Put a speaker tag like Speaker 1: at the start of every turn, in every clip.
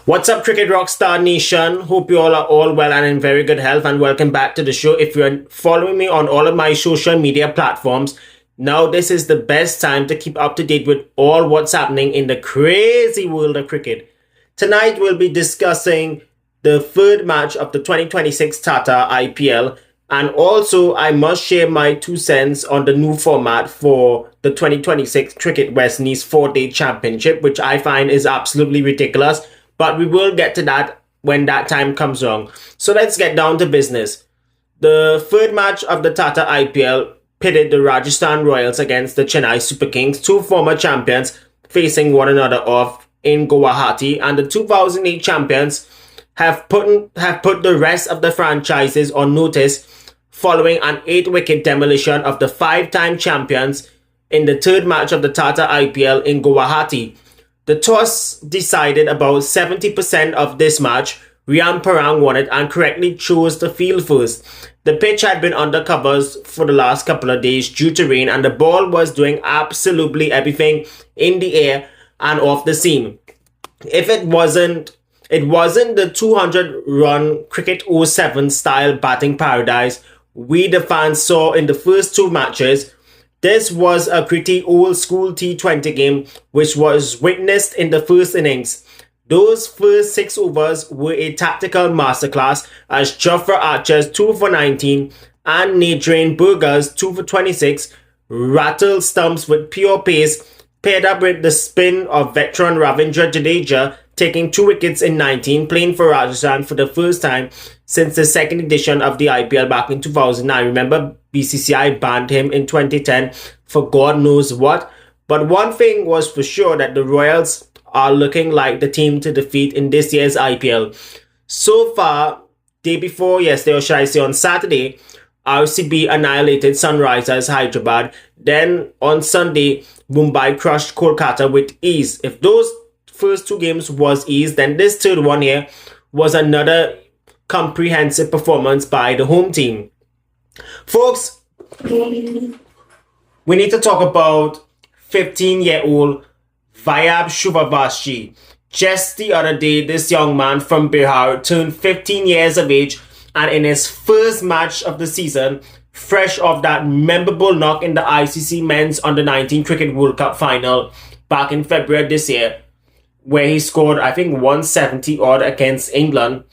Speaker 1: What's up, Cricket Rockstar Nation? Hope you all are all well and in very good health, and welcome back to the show. If you're following me on all of my social media platforms, now this is the best time to keep up to date with all what's happening in the crazy world of cricket. Tonight we'll be discussing the third match of the 2026 Tata IPL, and also I must share my 2 cents on the new format for the 2026 Cricket West Indies 4-Day Championship, which I find is absolutely ridiculous. But we will get to that when that time comes along. So let's get down to business. The third match of the Tata IPL pitted the Rajasthan Royals against the Chennai Super Kings, two former champions facing one another off in Guwahati, and the 2008 champions have put the rest of the franchises on notice following an 8-wicket demolition of the 5-time champions in the third match of the Tata IPL in Guwahati. The toss decided about 70% of this match. Rian Parang won it and correctly chose the field first. The pitch had been under covers for the last couple of days due to rain, and the ball was doing absolutely everything in the air and off the seam. If it wasn't the 200-run Cricket 07 style batting paradise we the fans saw in the first two matches. This was a pretty old-school T20 game which was witnessed in the first innings. Those first 6 overs were a tactical masterclass as Jofra Archer's 2 for 19 and Nadrien Burger's 2 for 26 rattled stumps with pure pace, paired up with the spin of veteran Ravindra Jadeja taking 2 wickets in 19, playing for Rajasthan for the first time since the second edition of the IPL back in 2009. Remember, BCCI banned him in 2010 for God knows what. But one thing was for sure, that the Royals are looking like the team to defeat in this year's IPL. So far, day before yesterday, or should I say on Saturday, RCB annihilated Sunrisers Hyderabad. Then on Sunday, Mumbai crushed Kolkata with ease. If those first 2 games was ease, then this third one here was another comprehensive performance by the home team. Folks, we need to talk about 15-year-old Vayab Sooryavanshi. Just the other day, this young man from Bihar turned 15 years of age, and in his first match of the season, fresh off that memorable knock in the ICC Men's Under-19 Cricket World Cup final back in February this year, where he scored, I think, 170 odd against England.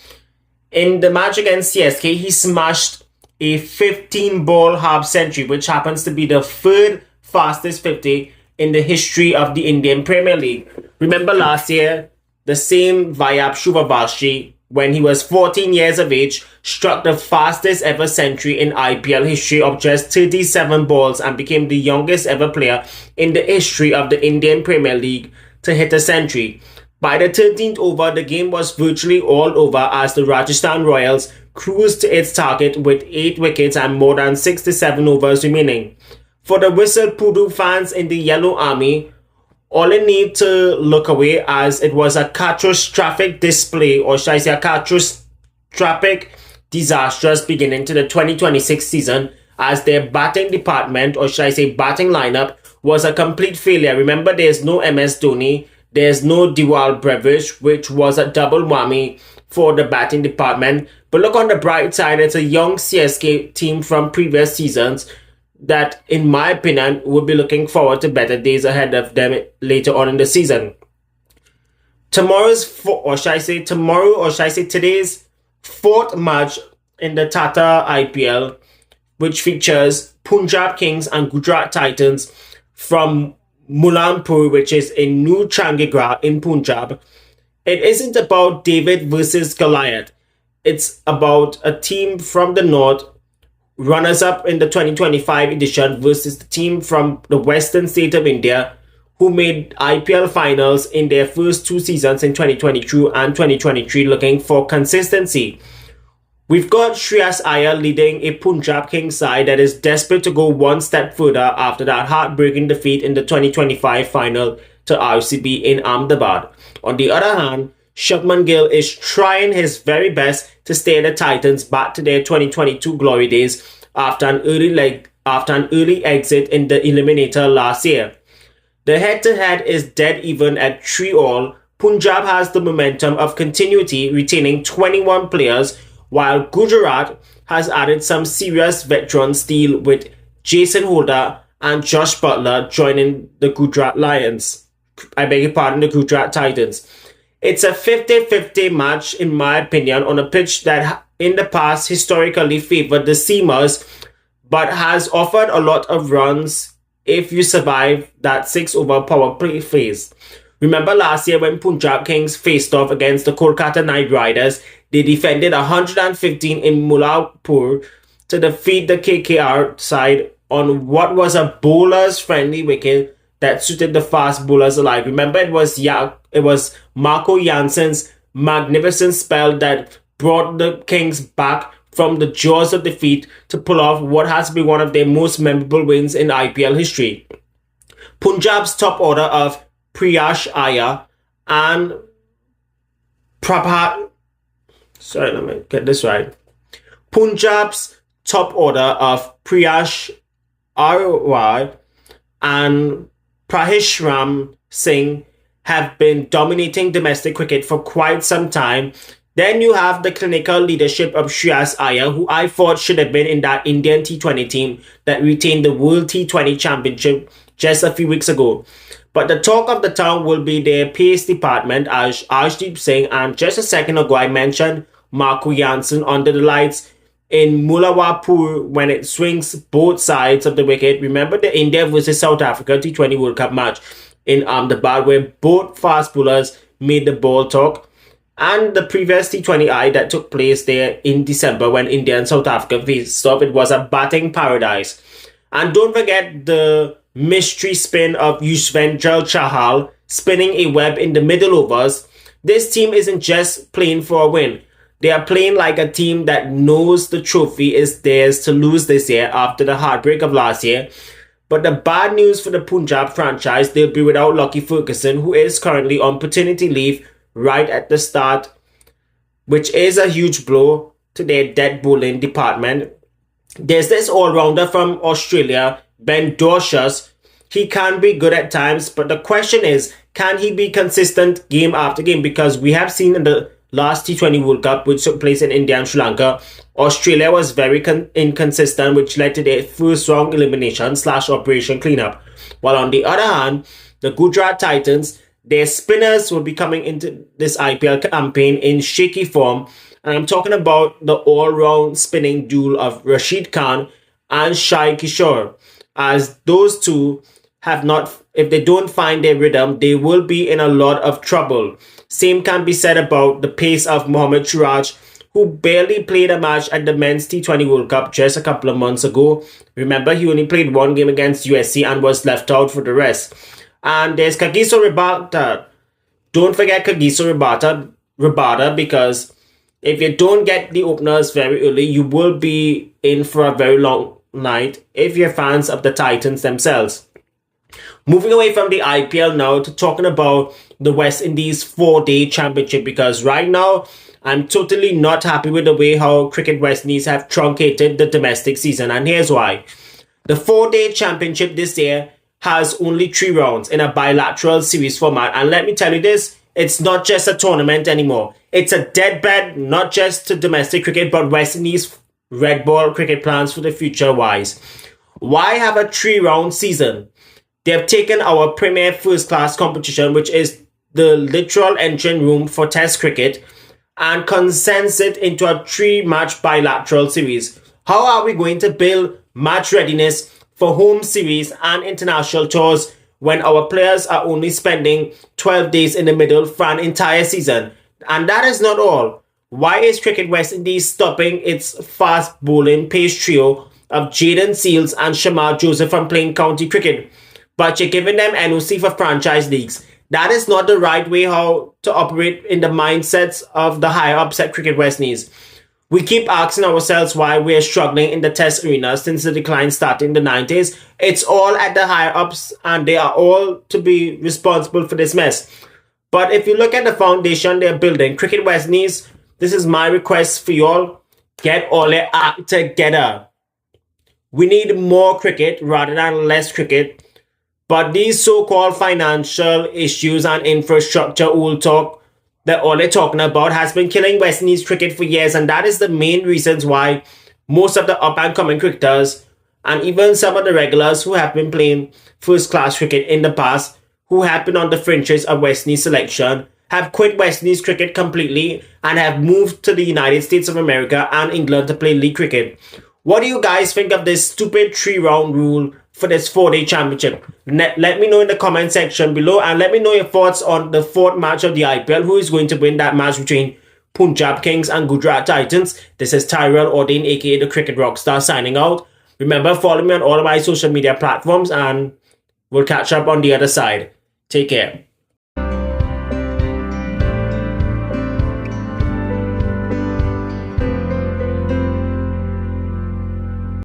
Speaker 1: In the match against CSK, he smashed a 15-ball half century, which happens to be the third fastest 50 in the history of the Indian Premier League. Remember last year, the same Vayab Sooryavanshi, when he was 14 years of age, struck the fastest ever century in IPL history of just 37 balls and became the youngest ever player in the history of the Indian Premier League to hit a century. By the 13th over, the game was virtually all over as the Rajasthan Royals cruised to its target with 8 wickets and more than 67 overs remaining. For the Whistle Pudu fans in the Yellow Army, all they need to look away, as it was a catastrophic display, or should I say a catastrophic, disastrous beginning to the 2026 season, as their batting department, or should I say batting lineup, was a complete failure. Remember, there's no MS Dhoni, there's no Diwal Brevish, which was a double whammy for the batting department. But look on the bright side, it's a young CSK team from previous seasons that, in my opinion, would be looking forward to better days ahead of them later on in the season. Today's 4th match in the Tata IPL, which features Punjab Kings and Gujarat Titans from Mulanpur, which is in New Chandigarh in Punjab. It isn't about David versus Goliath. It's about a team from the north, runners-up in the 2025 edition, versus the team from the western state of India, who made IPL finals in their first 2 seasons in 2022 and 2023, looking for consistency. We've got Shreyas Iyer leading a Punjab Kings side that is desperate to go one step further after that heartbreaking defeat in the 2025 final to RCB in Ahmedabad. On the other hand, Shubman Gill is trying his very best to steer the Titans back to their 2022 glory days after an early exit in the eliminator last year. The head-to-head is dead even at 3-all, Punjab has the momentum of continuity, retaining 21 players, while Gujarat has added some serious veteran steel with Jason Holder and Josh Butler joining the Gujarat Lions. I beg your pardon, the Gujarat Titans. It's a 50-50 match, in my opinion, on a pitch that in the past historically favored the Seamers, but has offered a lot of runs if you survive that 6-over power play phase. Remember last year when Punjab Kings faced off against the Kolkata Knight Riders, they defended 115 in Mullapur to defeat the KKR side on what was a bowler's friendly wicket that suited the fast bowlers alike. Remember, it was Marco Jansen's magnificent spell that brought the Kings back from the jaws of defeat to pull off what has been one of their most memorable wins in IPL history. Punjab's top order of Priyash Iyer and Prabhat. Sorry, let me get this right. Punjab's top order of Priyash Iyer and Prahishram Singh have been dominating domestic cricket for quite some time. Then you have the clinical leadership of Shreyas Iyer, who I thought should have been in that Indian T20 team that retained the World T20 Championship just a few weeks ago. But the talk of the town will be their pace department, as Arshdeep Singh, and just a second ago I mentioned Marco Jansen under the lights in Mullapur when it swings both sides of the wicket. Remember the India versus South Africa T20 World Cup match in Ahmedabad where both fast bowlers made the ball talk, and the previous T20I that took place there in December when India and South Africa faced off. It was a batting paradise. And don't forget the mystery spin of Yuzvendra Chahal spinning a web in the middle overs. This team isn't just playing for a win. They are playing like a team that knows the trophy is theirs to lose this year after the heartbreak of last year. But the bad news for the Punjab franchise, they'll be without Lockie Ferguson, who is currently on paternity leave right at the start, which is a huge blow to their dead bowling department. There's this all-rounder from Australia, Ben Dorshus. He can be good at times, but the question is, can he be consistent game after game? Because we have seen in the last T20 World Cup, which took place in India and Sri Lanka, Australia was very inconsistent, which led to their first round elimination / operation cleanup. While on the other hand, the Gujarat Titans, their spinners will be coming into this IPL campaign in shaky form. And I'm talking about the all-round spinning duel of Rashid Khan and Shai Kishore. As those two have not, if they don't find their rhythm, they will be in a lot of trouble. Same can be said about the pace of Mohammad Suraj, who barely played a match at the Men's T20 World Cup just a couple of months ago. Remember, he only played one game against USC and was left out for the rest. And there's Kagiso Rabada. Don't forget Kagiso Rabada, because if you don't get the openers very early, you will be in for a very long night if you're fans of the Titans themselves. Moving away from the IPL now to talking about the West Indies 4-day championship, because right now I'm totally not happy with the way how Cricket West Indies have truncated the domestic season, and here's why. The 4-day championship this year has only 3 rounds in a bilateral series format, and let me tell you this, it's not just a tournament anymore. It's a deadbed, not just to domestic cricket, but West Indies red ball cricket plans for the future wise. Why have a 3-round season? They have taken our premier first-class competition, which is the literal engine room for Test cricket, and condensed it into a 3-match bilateral series. How are we going to build match readiness for home series and international tours when our players are only spending 12 days in the middle for an entire season? And that is not all. Why is Cricket West Indies stopping its fast bowling pace trio of Jaden Seals and Shamar Joseph from playing county cricket, but you're giving them NOC for franchise leagues? That is not the right way how to operate in the mindsets of the higher ups at Cricket West Indies. We keep asking ourselves why we're struggling in the Test arena since the decline started in the 90s. It's all at the higher ups, and they are all to be responsible for this mess. But if you look at the foundation they're building, Cricket West Indies, this is my request for y'all. Get all your act together. We need more cricket rather than less cricket. But these so-called financial issues and infrastructure all talk that all they're talking about has been killing West Indies cricket for years, and that is the main reasons why most of the up-and-coming cricketers and even some of the regulars who have been playing first-class cricket in the past, who have been on the fringes of West Indies selection, have quit West Indies cricket completely and have moved to the United States of America and England to play league cricket. What do you guys think of this stupid 3-round rule for this 4-day championship? Let me know in the comment section below, and let me know your thoughts on the fourth match of the IPL. Who is going to win that match between Punjab Kings and Gujarat Titans? This is Tyrell Ordain, aka the Cricket Rockstar, signing out. Remember, follow me on all of my social media platforms, and we'll catch up on the other side. Take care.